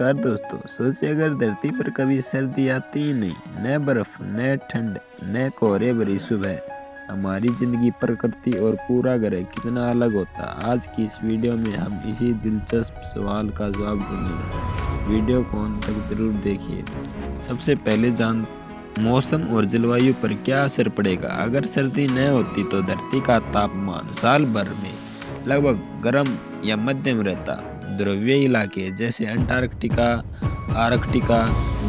नमस्कार दोस्तों। सोचिए अगर धरती पर कभी सर्दी आती ही नहीं, न बर्फ, न ठंड, न कोहरे भरी सुबह, हमारी जिंदगी, प्रकृति और पूरा ग्रह कितना अलग होता। आज की इस वीडियो में हम इसी दिलचस्प सवाल का जवाब ढूंढेंगे। वीडियो को अंत तक जरूर देखिए। सबसे पहले मौसम और जलवायु पर क्या असर पड़ेगा। अगर सर्दी न होती तो धरती का तापमान साल भर में लगभग गर्म या मध्यम रहता। ध्रुवीय इलाके जैसे अंटार्कटिका, आर्कटिका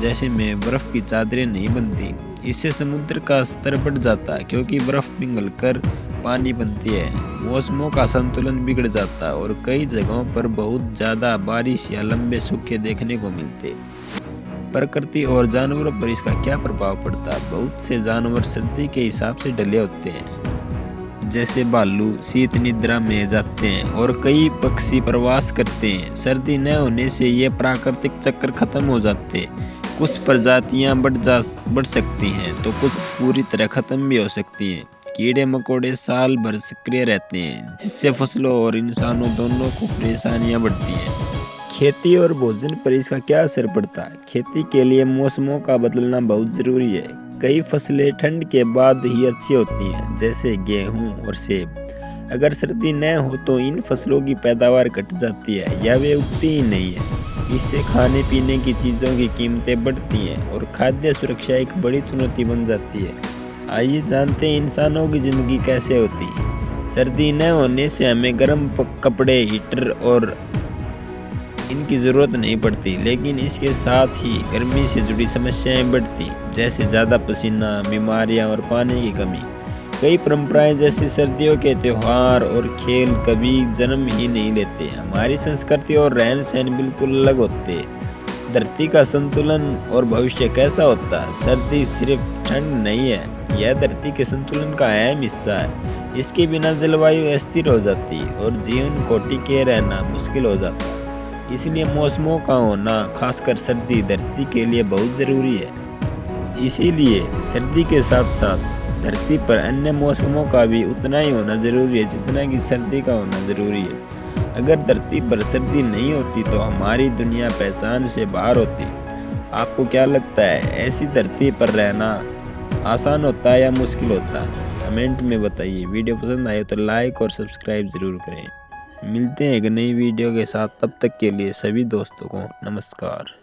जैसे में बर्फ की चादरें नहीं बनती। इससे समुद्र का स्तर बढ़ जाता है क्योंकि बर्फ पिघलकर पानी बनती है। मौसमों का संतुलन बिगड़ जाता और कई जगहों पर बहुत ज़्यादा बारिश या लंबे सूखे देखने को मिलते। प्रकृति और जानवरों पर इसका क्या प्रभाव पड़ता है। बहुत से जानवर सर्दी के हिसाब से ढले होते हैं, जैसे भालू शीत निद्रा में जाते हैं और कई पक्षी प्रवास करते हैं। सर्दी न होने से ये प्राकृतिक चक्र खत्म हो जाते। कुछ प्रजातियां बढ़ सकती हैं तो कुछ पूरी तरह खत्म भी हो सकती हैं। कीड़े मकोड़े साल भर सक्रिय रहते हैं, जिससे फसलों और इंसानों दोनों को परेशानियां बढ़ती हैं। खेती और भोजन पर इसका क्या असर पड़ता है। खेती के लिए मौसमों का बदलना बहुत जरूरी है। कई फसलें ठंड के बाद ही अच्छी होती हैं, जैसे गेहूं और सेब। अगर सर्दी न हो तो इन फसलों की पैदावार घट जाती है या वे उगती ही नहीं है। इससे खाने पीने की चीज़ों की कीमतें बढ़ती हैं और खाद्य सुरक्षा एक बड़ी चुनौती बन जाती है। आइए जानते हैं इंसानों की ज़िंदगी कैसे होती है। सर्दी न होने से हमें गर्म कपड़े, हीटर और इनकी ज़रूरत नहीं पड़ती, लेकिन इसके साथ ही गर्मी से जुड़ी समस्याएं बढ़ती, जैसे ज़्यादा पसीना, बीमारियां और पानी की कमी। कई परंपराएं जैसे सर्दियों के त्यौहार और खेल कभी जन्म ही नहीं लेते। हमारी संस्कृति और रहन सहन बिल्कुल अलग होते। धरती का संतुलन और भविष्य कैसा होता। सर्दी सिर्फ ठंड नहीं है, यह धरती के संतुलन का अहम हिस्सा है। इसके बिना जलवायु अस्थिर हो जाती और जीवन को टिके रहना मुश्किल हो जाता। इसलिए मौसमों का होना, खासकर सर्दी, धरती के लिए बहुत ज़रूरी है। इसीलिए सर्दी के साथ साथ धरती पर अन्य मौसमों का भी उतना ही होना ज़रूरी है जितना कि सर्दी का होना ज़रूरी है। अगर धरती पर सर्दी नहीं होती तो हमारी दुनिया पहचान से बाहर होती। आपको क्या लगता है, ऐसी धरती पर रहना आसान होता है या मुश्किल होता है? कमेंट में बताइए। वीडियो पसंद आए तो लाइक और सब्सक्राइब ज़रूर करें। मिलते हैं एक नई वीडियो के साथ, तब तक के लिए सभी दोस्तों को नमस्कार।